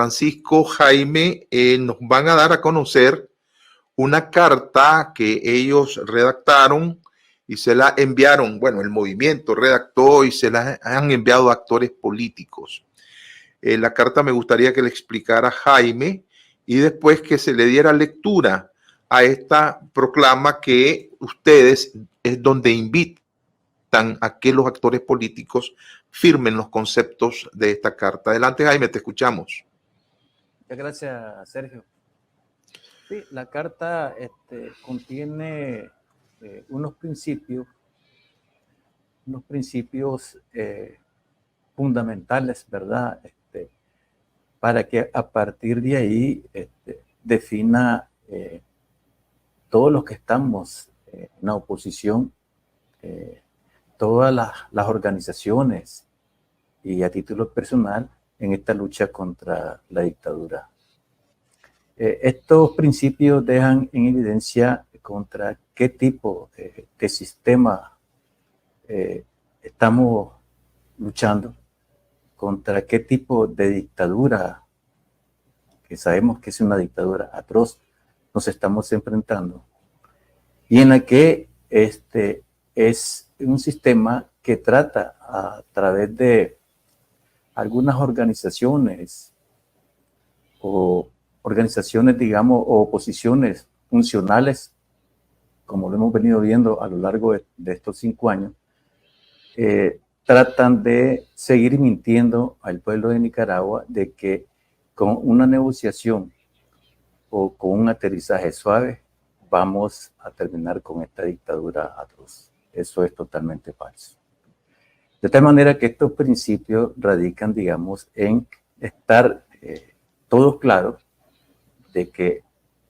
Francisco, Jaime, nos van a dar a conocer una carta que ellos redactaron y se la enviaron, bueno, el movimiento redactó y se la han enviado a actores políticos. La carta me gustaría que le explicara Jaime y después que se le diera lectura a esta proclama que ustedes es donde invitan a que los actores políticos firmen los conceptos de esta carta. Adelante, Jaime, te escuchamos. Muchas gracias, Sergio. Sí, la carta contiene unos principios fundamentales, ¿verdad? Para que a partir de ahí defina todos los que estamos en la oposición, todas las organizaciones y a título personal en esta lucha contra la dictadura. Estos principios dejan en evidencia contra qué tipo de sistema estamos luchando, contra qué tipo de dictadura, que sabemos que es una dictadura atroz, nos estamos enfrentando, y en la que es un sistema que trata a través de algunas organizaciones digamos, o oposiciones funcionales, como lo hemos venido viendo a lo largo de estos 5 años, tratan de seguir mintiendo al pueblo de Nicaragua de que con una negociación o con un aterrizaje suave vamos a terminar con esta dictadura atroz. Eso es totalmente falso. De tal manera que estos principios radican, digamos, en estar todos claros de que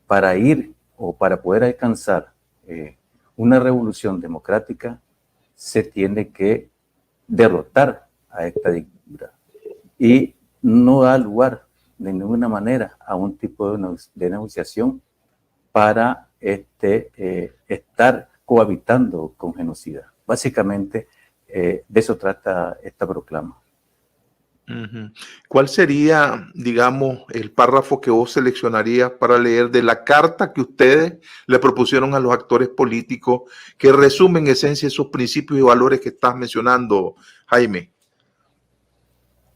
para ir o para poder alcanzar una revolución democrática se tiene que derrotar a esta dictadura y no da lugar de ninguna manera a un tipo de negociación para estar cohabitando con genocida. Básicamente de eso trata esta proclama. ¿Cuál sería, digamos, el párrafo que vos seleccionarías para leer de la carta que ustedes le propusieron a los actores políticos que resume en esencia esos principios y valores que estás mencionando, Jaime?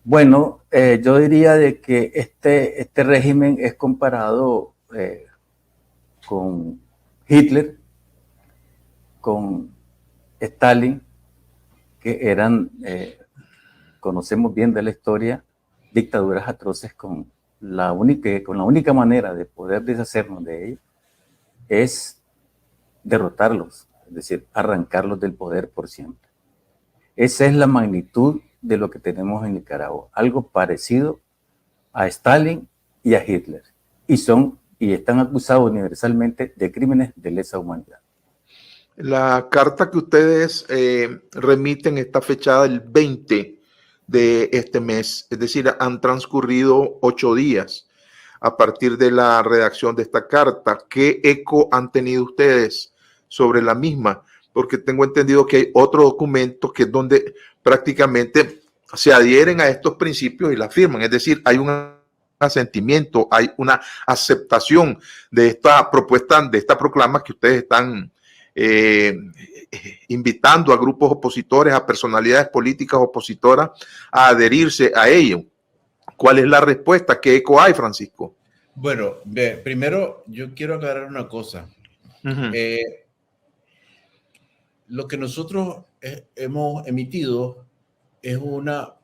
Bueno, yo diría de que este régimen es comparado con Hitler, con Stalin, que eran, conocemos bien de la historia, dictaduras atroces con la única manera de poder deshacernos de ellos es derrotarlos, es decir, arrancarlos del poder por siempre. Esa es la magnitud de lo que tenemos en Nicaragua, algo parecido a Stalin y a Hitler, y están acusados universalmente de crímenes de lesa humanidad. La carta que ustedes remiten está fechada el 20 de este mes, es decir, han transcurrido 8 días a partir de la redacción de esta carta. ¿Qué eco han tenido ustedes sobre la misma? Porque tengo entendido que hay otro documento que es donde prácticamente se adhieren a estos principios y la firman, es decir, hay un asentimiento, hay una aceptación de esta propuesta, de esta proclama que ustedes están invitando a grupos opositores, a personalidades políticas opositoras a adherirse a ello. ¿Cuál es la respuesta? ¿Qué eco hay, Francisco? Bueno, primero yo quiero aclarar una cosa. Lo que nosotros hemos emitido es una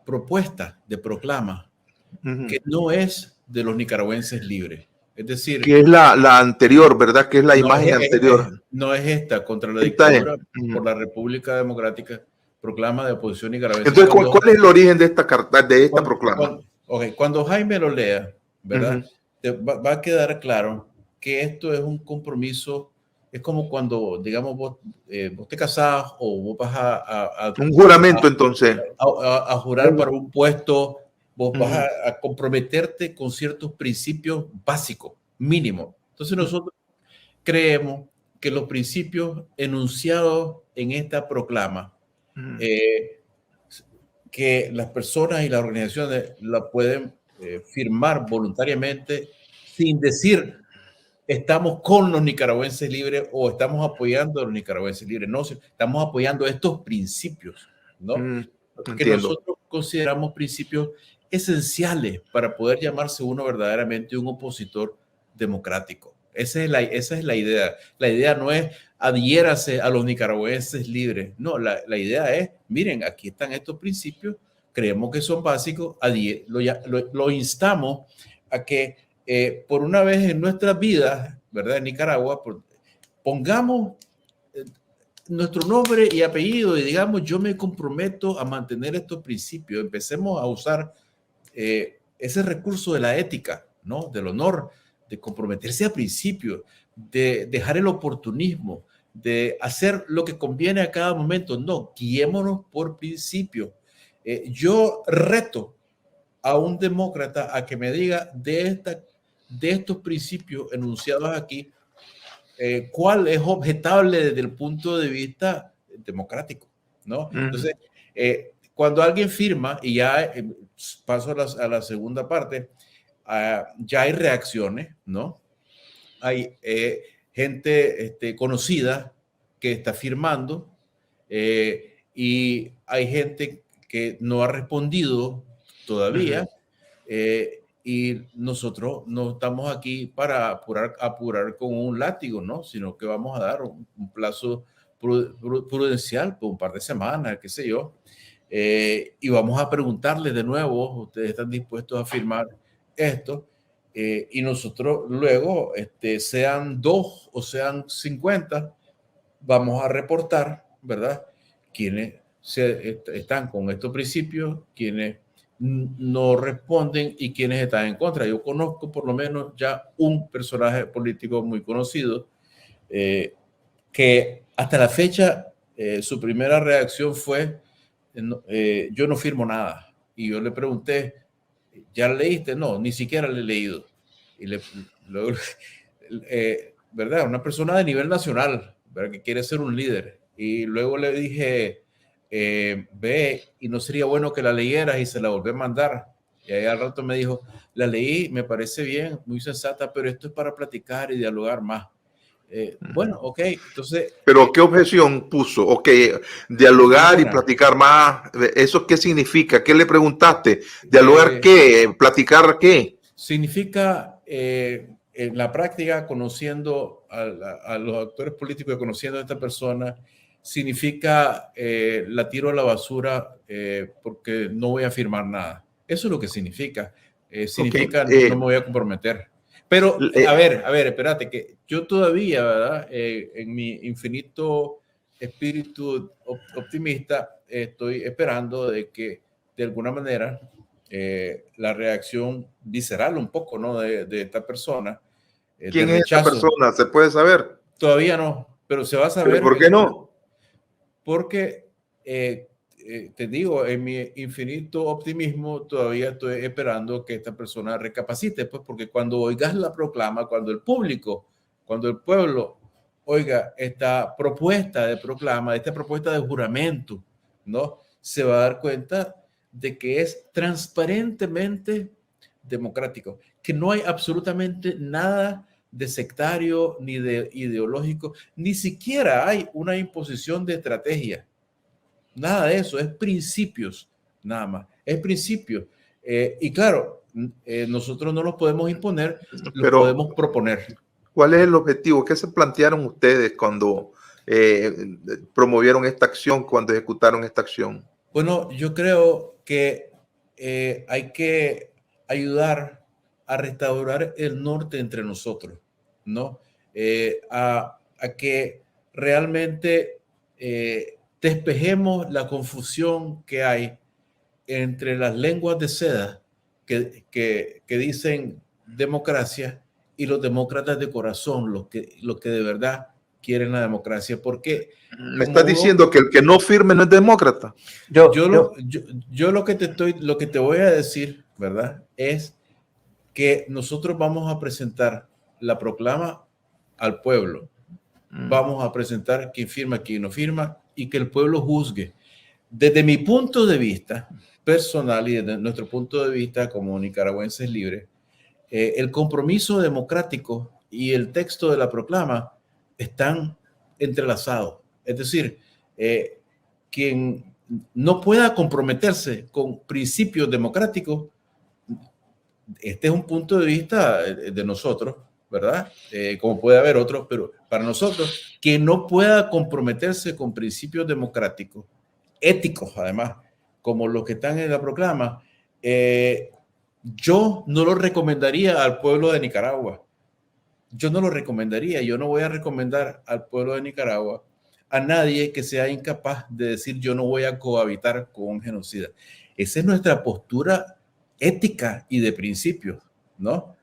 propuesta de proclama que no es de los nicaragüenses libres. Es decir, que es la anterior, ¿verdad? Que es la imagen anterior. No es esta, contra la dictadura por la República Democrática, proclama de oposición nicaragüense. Entonces, ¿cuál es el origen de esta carta, de esta proclama? Cuando Jaime lo lea, ¿verdad? Va a quedar claro que esto es un compromiso. Es como cuando, digamos, vos te casás o vos vas a un juramento, entonces. A jurar para un puesto, vos vas a comprometerte con ciertos principios básicos, mínimos. Entonces nosotros creemos que los principios enunciados en esta proclama que las personas y las organizaciones la pueden firmar voluntariamente sin decir estamos con los nicaragüenses libres o estamos apoyando a los nicaragüenses libres. No, estamos apoyando estos principios, ¿no? Que nosotros consideramos principios esenciales para poder llamarse uno verdaderamente un opositor democrático. Esa es la idea. La idea no es adhiérase a los nicaragüenses libres. No, la idea es, miren, aquí están estos principios, creemos que son básicos, lo instamos a que por una vez en nuestras vidas, ¿verdad? En Nicaragua, pongamos nuestro nombre y apellido y digamos, yo me comprometo a mantener estos principios. Empecemos a usar ese recurso de la ética, ¿no? Del honor, de comprometerse a principios, de dejar el oportunismo, de hacer lo que conviene a cada momento. No, guiémonos por principios. Yo reto a un demócrata a que me diga de estos principios enunciados aquí, cuál es objetable desde el punto de vista democrático, ¿no? Entonces, cuando alguien firma, y ya paso a la segunda parte, ya hay reacciones, ¿no? Hay gente conocida que está firmando y hay gente que no ha respondido todavía. Y nosotros no estamos aquí para apurar con un látigo, ¿no? Sino que vamos a dar un plazo prudencial por un par de semanas, qué sé yo. Y vamos a preguntarles de nuevo, ¿ustedes están dispuestos a firmar esto? Y nosotros luego, sean 2 o sean 50, vamos a reportar, ¿verdad? Quienes están con estos principios, quienes no responden y quienes están en contra. Yo conozco por lo menos ya un personaje político muy conocido que hasta la fecha su primera reacción fue yo no firmo nada. Y yo le pregunté, ¿ya leíste? No, ni siquiera le he leído. Y luego, ¿verdad? Una persona de nivel nacional, ¿verdad? Que quiere ser un líder. Y luego le dije, ve, y no sería bueno que la leyeras, y se la volví a mandar. Y ahí al rato me dijo, la leí, me parece bien, muy sensata, pero esto es para platicar y dialogar más. Bueno, ok, entonces... ¿Pero qué objeción puso? Ok, dialogar y platicar más, ¿eso qué significa? ¿Qué le preguntaste? ¿Dialogar qué? ¿Platicar qué? Significa, en la práctica, conociendo a los actores políticos y conociendo a esta persona, significa la tiro a la basura porque no voy a firmar nada. Eso es lo que significa. Significa no me voy a comprometer. Pero, a ver, espérate, que yo todavía, ¿verdad? En mi infinito espíritu optimista, estoy esperando de que, de alguna manera, la reacción visceral un poco, ¿no? De esta persona. ¿Quién es esta persona? ¿Se puede saber? Todavía no, pero se va a saber. ¿Pero por qué no? Porque, te digo, en mi infinito optimismo todavía estoy esperando que esta persona recapacite, pues porque cuando oigas la proclama, cuando el público, cuando el pueblo oiga esta propuesta de proclama, esta propuesta de juramento, ¿no? Se va a dar cuenta de que es transparentemente democrático, que no hay absolutamente nada de sectario ni de ideológico, ni siquiera hay una imposición de estrategia. Nada de eso, es principios, nada más, es principios. Y claro, nosotros no los podemos imponer, los podemos proponer. ¿Cuál es el objetivo? ¿Qué se plantearon ustedes cuando promovieron esta acción, cuando ejecutaron esta acción? Bueno, yo creo que hay que ayudar a restaurar el norte entre nosotros, ¿no? A que realmente despejemos la confusión que hay entre las lenguas de seda que dicen democracia y los demócratas de corazón, los que de verdad quieren la democracia. Porque me estás diciendo que el que no firme no es demócrata. Yo lo que te voy a decir, ¿verdad? Es que nosotros vamos a presentar la proclama al pueblo. Vamos a presentar quién firma, quién no firma, y que el pueblo juzgue. Desde mi punto de vista personal y desde nuestro punto de vista como nicaragüenses libres, el compromiso democrático y el texto de la proclama están entrelazados. Es decir, quien no pueda comprometerse con principios democráticos, este es un punto de vista de nosotros, ¿verdad? Como puede haber otros, pero para nosotros, que no pueda comprometerse con principios democráticos, éticos además, como los que están en la proclama, yo no lo recomendaría al pueblo de Nicaragua. Yo no lo recomendaría. Yo no voy a recomendar al pueblo de Nicaragua a nadie que sea incapaz de decir yo no voy a cohabitar con un genocida. Esa es nuestra postura ética y de principios, ¿no?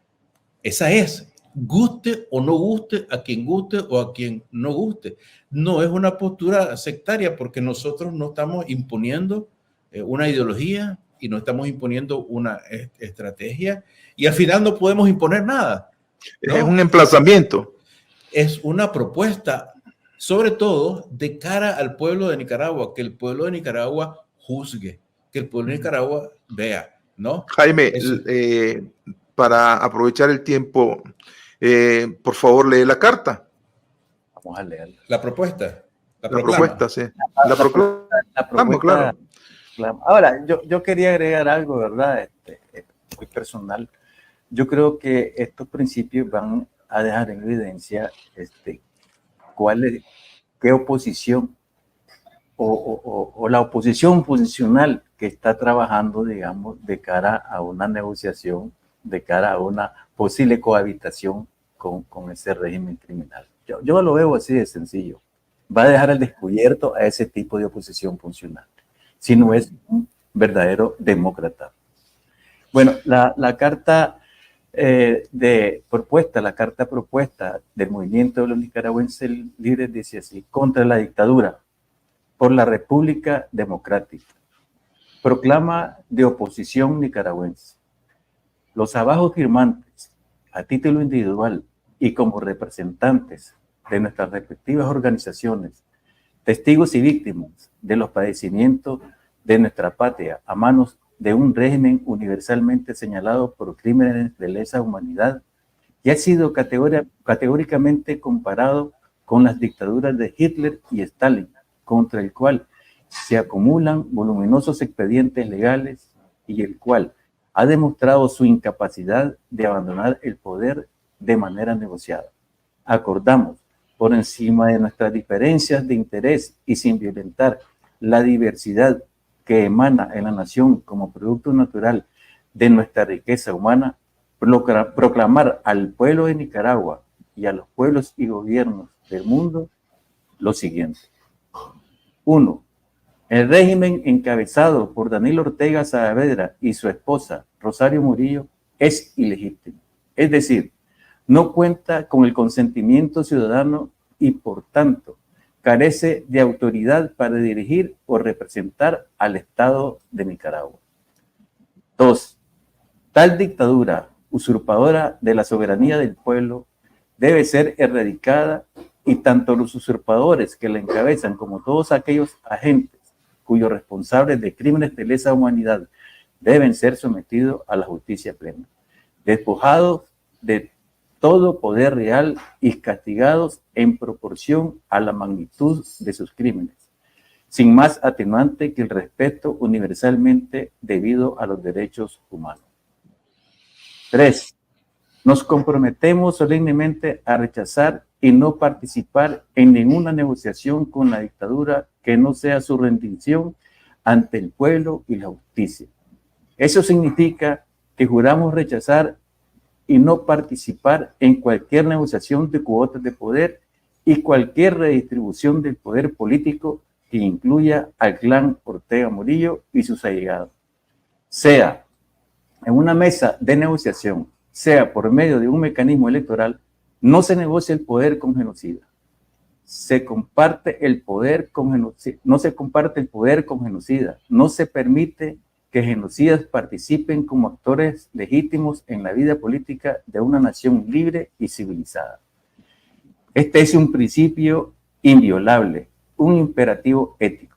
Esa es, guste o no guste, a quien guste o a quien no guste. No es una postura sectaria porque nosotros no estamos imponiendo una ideología y no estamos imponiendo una estrategia y al final no podemos imponer nada, ¿no? Es un emplazamiento. Es una propuesta, sobre todo de cara al pueblo de Nicaragua, que el pueblo de Nicaragua juzgue, que el pueblo de Nicaragua vea, ¿no? Jaime, para aprovechar el tiempo, por favor, lee la carta. Vamos a leerla. La propuesta. La propuesta, sí. La propuesta, claro. Ahora, yo quería agregar algo, ¿verdad? Muy personal. Yo creo que estos principios van a dejar en evidencia qué oposición o la oposición funcional que está trabajando, digamos, de cara a una negociación, de cara a una posible cohabitación con ese régimen criminal. Yo lo veo así de sencillo. Va a dejar al descubierto a ese tipo de oposición funcional, si no es un verdadero demócrata. Bueno, la carta la carta propuesta del Movimiento de los Nicaragüenses Libres dice así: contra la dictadura, por la República Democrática. Proclama de oposición nicaragüense. Los abajo firmantes, a título individual y como representantes de nuestras respectivas organizaciones, testigos y víctimas de los padecimientos de nuestra patria a manos de un régimen universalmente señalado por crímenes de lesa humanidad y ha sido categóricamente comparado con las dictaduras de Hitler y Stalin, contra el cual se acumulan voluminosos expedientes legales y el cual ha demostrado su incapacidad de abandonar el poder de manera negociada. Acordamos, por encima de nuestras diferencias de interés y sin violentar la diversidad que emana en la nación como producto natural de nuestra riqueza humana, proclamar al pueblo de Nicaragua y a los pueblos y gobiernos del mundo lo siguiente. 1. El régimen encabezado por Daniel Ortega Saavedra y su esposa Rosario Murillo es ilegítimo. Es decir, no cuenta con el consentimiento ciudadano y por tanto carece de autoridad para dirigir o representar al Estado de Nicaragua. 2. Tal dictadura usurpadora de la soberanía del pueblo debe ser erradicada y tanto los usurpadores que la encabezan como todos aquellos agentes cuyos responsables de crímenes de lesa humanidad deben ser sometidos a la justicia plena, despojados de todo poder real y castigados en proporción a la magnitud de sus crímenes, sin más atenuante que el respeto universalmente debido a los derechos humanos. 3. Nos comprometemos solemnemente a rechazar y no participar en ninguna negociación con la dictadura que no sea su rendición ante el pueblo y la justicia. Eso significa que juramos rechazar y no participar en cualquier negociación de cuotas de poder y cualquier redistribución del poder político que incluya al clan Ortega Murillo y sus allegados, sea en una mesa de negociación, sea por medio de un mecanismo electoral. No se negocia el poder con genocida. Se comparte el poder con genocida. No se comparte el poder con genocida. No se permite que genocidas participen como actores legítimos en la vida política de una nación libre y civilizada. Este es un principio inviolable, un imperativo ético.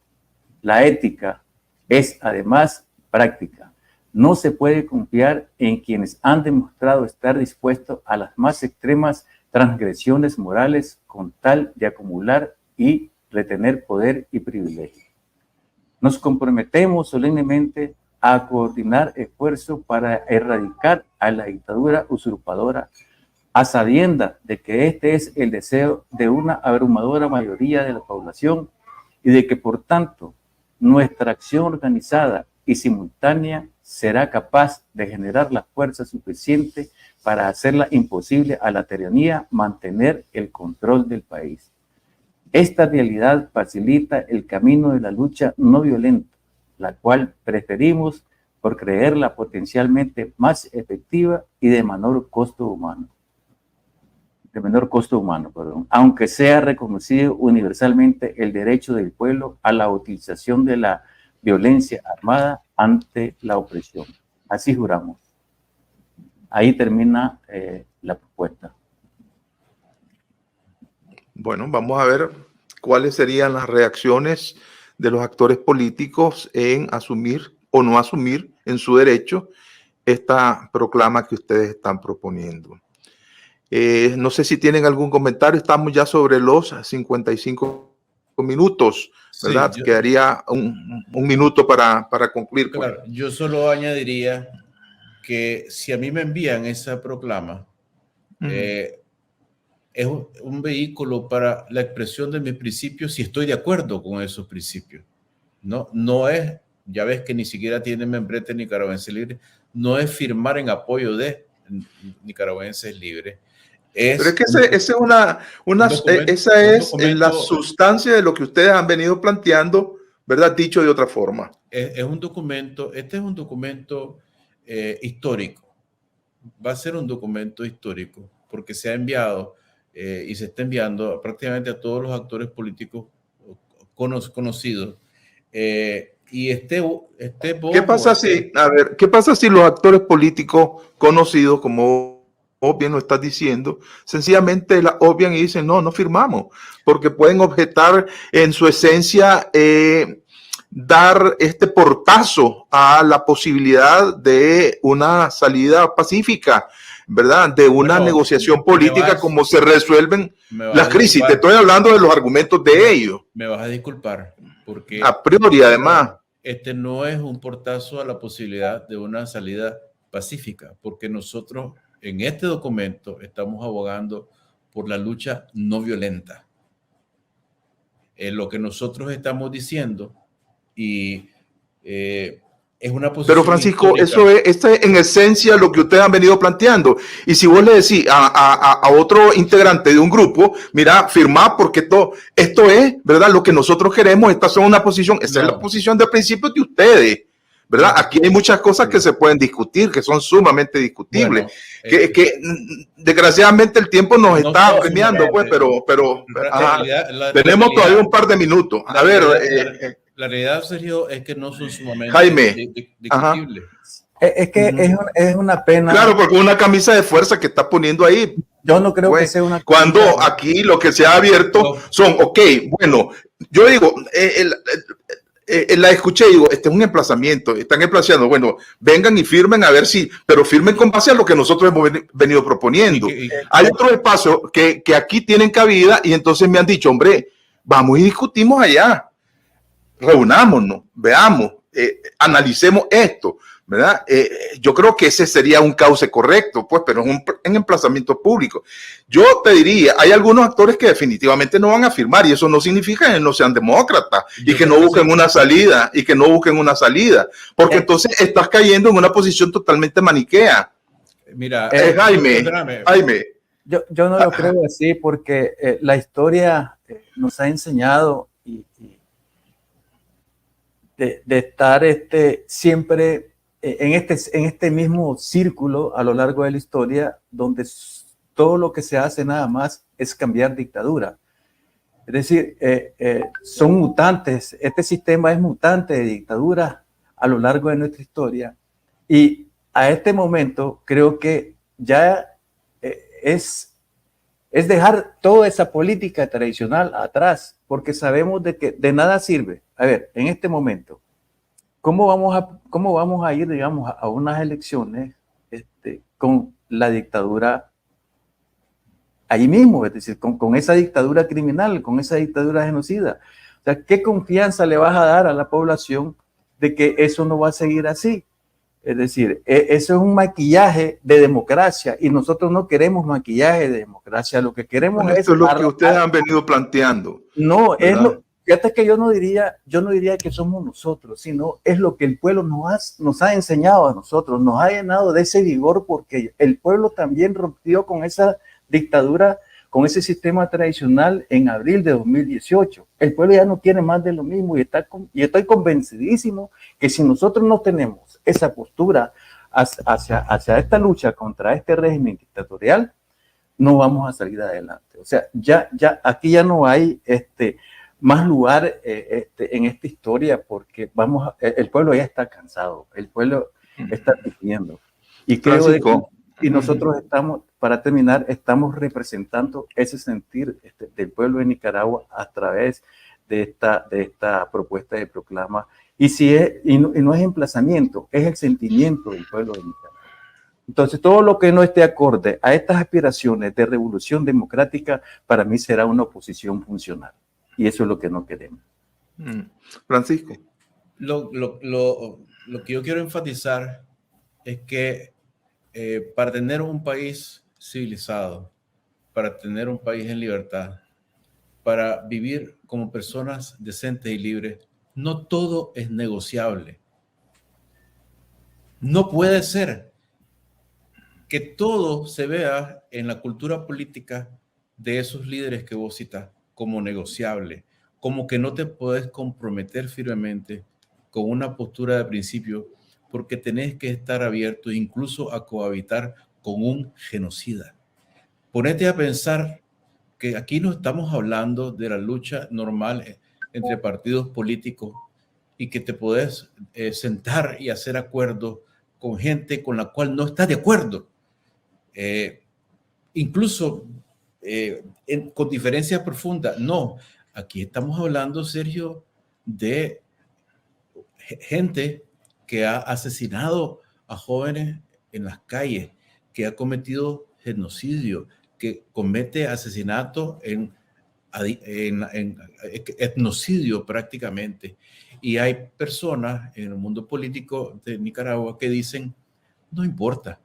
La ética es además práctica. No se puede confiar en quienes han demostrado estar dispuestos a las más extremas transgresiones morales con tal de acumular y retener poder y privilegio. Nos comprometemos solemnemente a coordinar esfuerzos para erradicar a la dictadura usurpadora, a sabiendas de que este es el deseo de una abrumadora mayoría de la población y de que, por tanto, nuestra acción organizada y simultánea será capaz de generar la fuerza suficiente para hacerla imposible a la tiranía mantener el control del país. Esta realidad facilita el camino de la lucha no violenta, la cual preferimos por creerla potencialmente más efectiva y de menor costo humano. Aunque sea reconocido universalmente el derecho del pueblo a la utilización de la violencia armada ante la opresión. Así juramos. Ahí termina la propuesta. Bueno, vamos a ver cuáles serían las reacciones de los actores políticos en asumir o no asumir en su derecho esta proclama que ustedes están proponiendo. No sé si tienen algún comentario. Estamos ya sobre los 55 minutos, ¿verdad? Sí, quedaría un minuto para concluir. Claro, pues. Yo solo añadiría que si a mí me envían esa proclama, es un vehículo para la expresión de mis principios si estoy de acuerdo con esos principios. No es, ya ves que ni siquiera tiene membrete Nicaragüenses Libres, no es firmar en apoyo de Nicaragüenses Libres. Pero es que esa es la sustancia de lo que ustedes han venido planteando, ¿verdad? Dicho de otra forma. Es un documento, este es un documento histórico. Va a ser un documento histórico porque se ha enviado y se está enviando prácticamente a todos los actores políticos conocidos. Y ¿Qué pasa si los actores políticos conocidos, como bien lo estás diciendo, sencillamente la obvian y dicen no firmamos? Porque pueden objetar en su esencia dar este portazo a la posibilidad de una salida pacífica, ¿verdad? De una negociación política, como se resuelven las crisis. Te estoy hablando de los argumentos de ellos. Me vas a disculpar, porque a priori, además, este no es un portazo a la posibilidad de una salida pacífica, porque nosotros en este documento estamos abogando por la lucha no violenta. Lo que nosotros estamos diciendo y es una posición. Pero Francisco, esto es en esencia lo que ustedes han venido planteando. Y si vos le decís a otro integrante de un grupo, mira, firmá porque esto es, ¿verdad? Lo que nosotros queremos, esta es una posición, esa es la posición de principio de ustedes, ¿verdad? Aquí hay muchas cosas que se pueden discutir, que son sumamente discutibles, que desgraciadamente el tiempo nos está apremiando, pues, pero tenemos todavía un par de minutos. A ver. La realidad, Sergio, es que no son sumamente discutibles. Es que es una pena. Claro, porque una camisa de fuerza que está poniendo ahí. Yo no creo que sea una camisa. Cuando aquí lo que se ha abierto son, bueno, yo digo, la escuché y digo, este es un emplazamiento, están emplazando, bueno, vengan y firmen a ver si, pero firmen con base a lo que nosotros hemos venido proponiendo. Hay otros espacios que aquí tienen cabida y entonces me han dicho, hombre, vamos y discutimos allá. Reunámonos, veamos, analicemos esto, ¿verdad? Yo creo que ese sería un cauce correcto, pues, pero es un emplazamiento público. Yo te diría, hay algunos actores que definitivamente no van a firmar y eso no significa que no sean demócratas y que no busquen una salida porque entonces estás cayendo en una posición totalmente maniquea. Mira, Jaime. Yo no lo creo así porque la historia nos ha enseñado de estar siempre en este mismo círculo a lo largo de la historia, donde todo lo que se hace nada más es cambiar dictadura. Es decir, son mutantes, este sistema es mutante de dictadura a lo largo de nuestra historia y a este momento creo que ya es es dejar toda esa política tradicional atrás, porque sabemos de que de nada sirve. A ver, en este momento, ¿cómo vamos a ir, digamos, a unas elecciones con la dictadura ahí mismo? Es decir, con esa dictadura criminal, con esa dictadura genocida. O sea, ¿qué confianza le vas a dar a la población de que eso no va a seguir así? Es decir, eso es un maquillaje de democracia y nosotros no queremos maquillaje de democracia. Lo que queremos Bueno, es... esto es lo que ustedes han venido planteando. No, ¿verdad? es lo... Fíjate que yo no diría que somos nosotros, sino es lo que el pueblo nos ha enseñado a nosotros, nos ha llenado de ese vigor, porque el pueblo también rompió con esa dictadura, con ese sistema tradicional en abril de 2018. El pueblo ya no quiere más de lo mismo y estoy convencidísimo que si nosotros no tenemos esa postura hacia esta lucha contra este régimen dictatorial, no vamos a salir adelante. O sea, aquí ya no hay más lugar en esta historia, porque el pueblo ya está cansado, el pueblo está pidiendo. Y creo que nosotros estamos, para terminar, estamos representando ese sentir del pueblo de Nicaragua a través de esta propuesta de proclama. Y no es emplazamiento, es el sentimiento del pueblo de Nicaragua. Entonces, todo lo que no esté acorde a estas aspiraciones de revolución democrática, para mí será una oposición funcional. Y eso es lo que no queremos. Francisco. Lo que yo quiero enfatizar es que para tener un país civilizado, para tener un país en libertad, para vivir como personas decentes y libres, no todo es negociable. No puede ser que todo se vea en la cultura política de esos líderes que vos citas como negociable, como que no te puedes comprometer firmemente con una postura de principio, porque tenés que estar abierto incluso a cohabitar con un genocida. Ponete a pensar que aquí no estamos hablando de la lucha normal entre partidos políticos y que te podés sentar y hacer acuerdos con gente con la cual no estás de acuerdo. Incluso con diferencias profundas. No, aquí estamos hablando, Sergio, de gente que ha asesinado a jóvenes en las calles, que ha cometido genocidio, que comete asesinato en etnocidio prácticamente. Y hay personas en el mundo político de Nicaragua que dicen, no importa,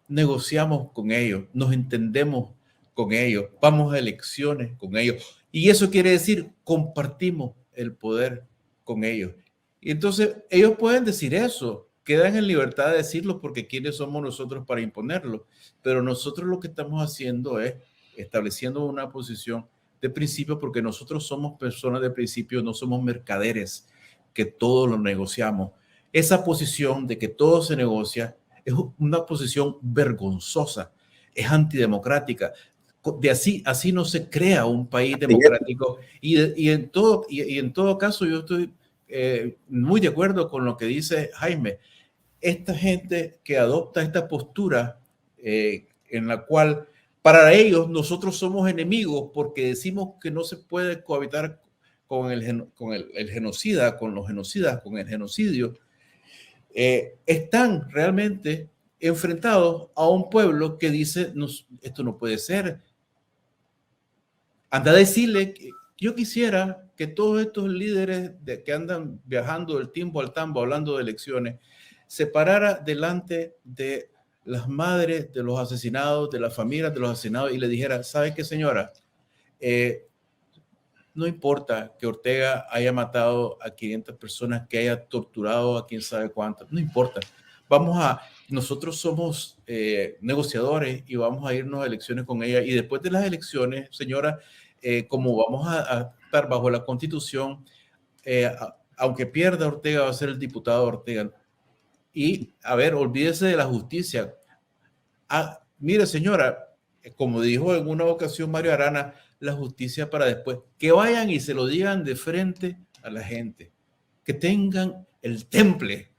negociamos con ellos, nos entendemos con ellos, vamos a elecciones con ellos. Y eso quiere decir, compartimos el poder con ellos. Y entonces ellos pueden decir eso, quedan en libertad de decirlo porque quiénes somos nosotros para imponerlo. Pero nosotros lo que estamos haciendo es estableciendo una posición de principio, porque nosotros somos personas de principio, no somos mercaderes que todo lo negociamos. Esa posición de que todo se negocia es una posición vergonzosa, es antidemocrática. Así no se crea un país democrático. Y en todo caso, yo estoy muy de acuerdo con lo que dice Jaime. Esta gente que adopta esta postura en la cual para ellos nosotros somos enemigos porque decimos que no se puede cohabitar con el genocida, con los genocidas, con el genocidio, están realmente enfrentados a un pueblo que dice, esto no puede ser. Anda a decirle que yo quisiera que todos estos líderes que andan viajando del timbo al tambo hablando de elecciones se parara delante de las madres de los asesinados, de las familias de los asesinados y le dijera, ¿sabe qué, señora? No importa que Ortega haya matado a 500 personas, que haya torturado a quién sabe cuántas, no importa. Nosotros somos negociadores y vamos a irnos a elecciones con ella. Y después de las elecciones, señora, como vamos a estar bajo la Constitución, aunque pierda Ortega, va a ser el diputado Ortega. Y, a ver, olvídese de la justicia. Mire, señora, como dijo en una ocasión Mario Arana, la justicia para después. Que vayan y se lo digan de frente a la gente. Que tengan el temple,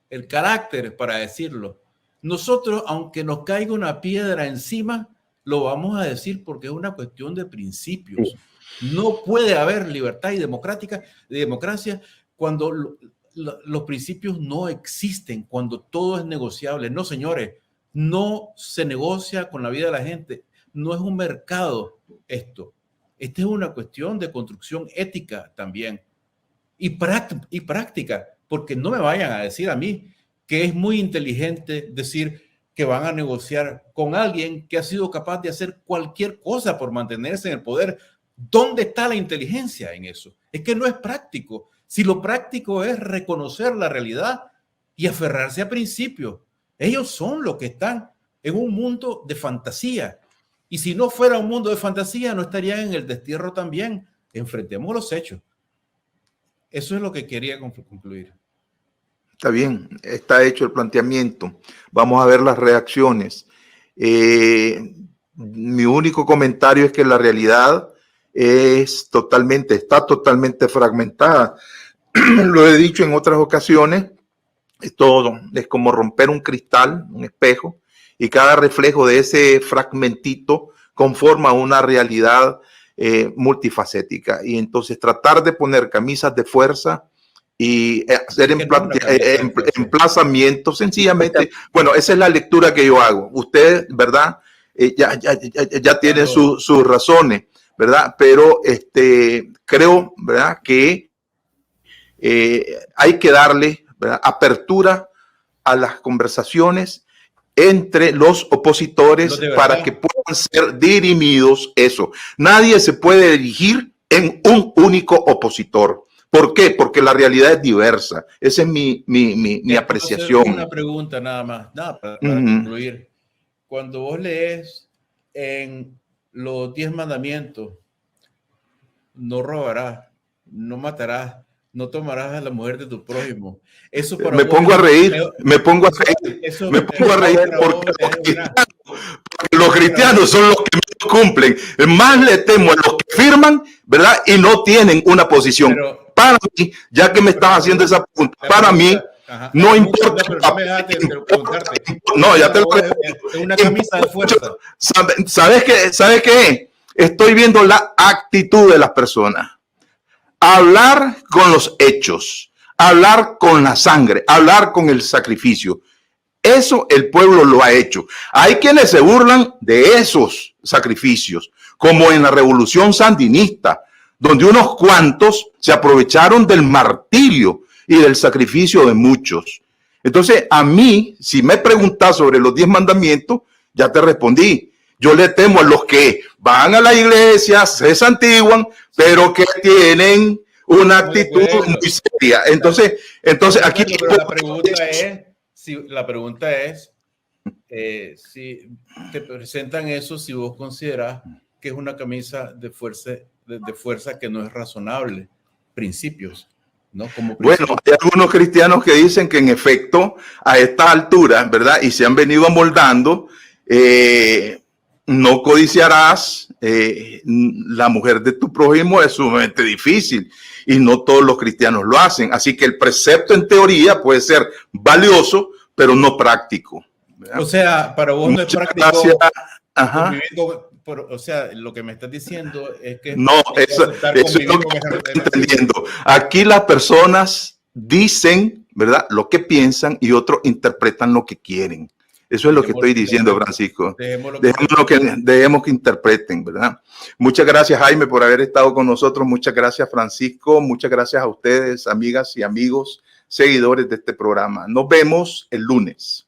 el carácter para decirlo. Nosotros, aunque nos caiga una piedra encima, lo vamos a decir porque es una cuestión de principios. No puede haber libertad y democracia cuando los principios no existen, cuando todo es negociable. No, señores, no se negocia con la vida de la gente. No es un mercado esto. Esta es una cuestión de construcción ética también y práctica, porque no me vayan a decir a mí que es muy inteligente decir que van a negociar con alguien que ha sido capaz de hacer cualquier cosa por mantenerse en el poder. ¿Dónde está la inteligencia en eso? Es que no es práctico. Si lo práctico es reconocer la realidad y aferrarse a principios, ellos son los que están en un mundo de fantasía. Y si no fuera un mundo de fantasía, no estarían en el destierro también. Enfrentemos los hechos. Eso es lo que quería concluir. Está bien, está hecho el planteamiento. Vamos a ver las reacciones. Mi único comentario es que la realidad está totalmente fragmentada. Lo he dicho en otras ocasiones. Todo es como romper un cristal, un espejo, y cada reflejo de ese fragmentito conforma una realidad multifacética. Y entonces tratar de poner camisas de fuerza y hacer emplazamientos sencillamente, bueno, esa es la lectura que yo hago. Usted, ¿verdad? Ya tiene sus razones, ¿verdad? Pero creo, ¿verdad? Que hay que darle, ¿verdad?, apertura a las conversaciones entre los opositores para que puedan ser dirimidos eso. Nadie se puede dirigir en un único opositor. ¿Por qué? Porque la realidad es diversa. Esa es mi apreciación. Una pregunta nada más, para concluir. Cuando vos lees en los 10 mandamientos, no robarás, no matarás, no tomarás a la mujer de tu prójimo. Eso para me pongo a reír porque los cristianos son los que no cumplen. Más le temo a los que firman, ¿verdad? Y no tienen una posición. Pero, para mí, ya que me están haciendo esa pregunta, para mí no importa. No, ya te lo es una camisa de fuerza. ¿Sabes qué? Estoy viendo la actitud de las personas. Hablar con los hechos, hablar con la sangre, hablar con el sacrificio. Eso el pueblo lo ha hecho. Hay quienes se burlan de esos sacrificios, como en la revolución sandinista, donde unos cuantos se aprovecharon del martirio y del sacrificio de muchos. Entonces, a mí, si me preguntas sobre los 10 mandamientos, ya te respondí. Yo le temo a los que van a la iglesia, se santiguan, pero que tienen una actitud muy seria. Entonces aquí la pregunta es si te presentan eso, si vos considerás que es una camisa de fuerza que no es razonable, principios, ¿no? Como principios. Bueno, hay algunos cristianos que dicen que en efecto a esta altura, ¿verdad? Y se han venido amoldando, no codiciarás la mujer de tu prójimo, es sumamente difícil y no todos los cristianos lo hacen. Así que el precepto en teoría puede ser valioso, pero no práctico, ¿verdad? O sea, para vos no es práctico. O sea, lo que me estás diciendo es que no, eso es lo que estoy entendiendo. Aquí las personas dicen, ¿verdad?, lo que piensan y otros interpretan lo que quieren. Eso es lo que estoy diciendo, Francisco. Dejemos que interpreten, ¿verdad? Muchas gracias, Jaime, por haber estado con nosotros. Muchas gracias, Francisco. Muchas gracias a ustedes, amigas y amigos, seguidores de este programa. Nos vemos el lunes.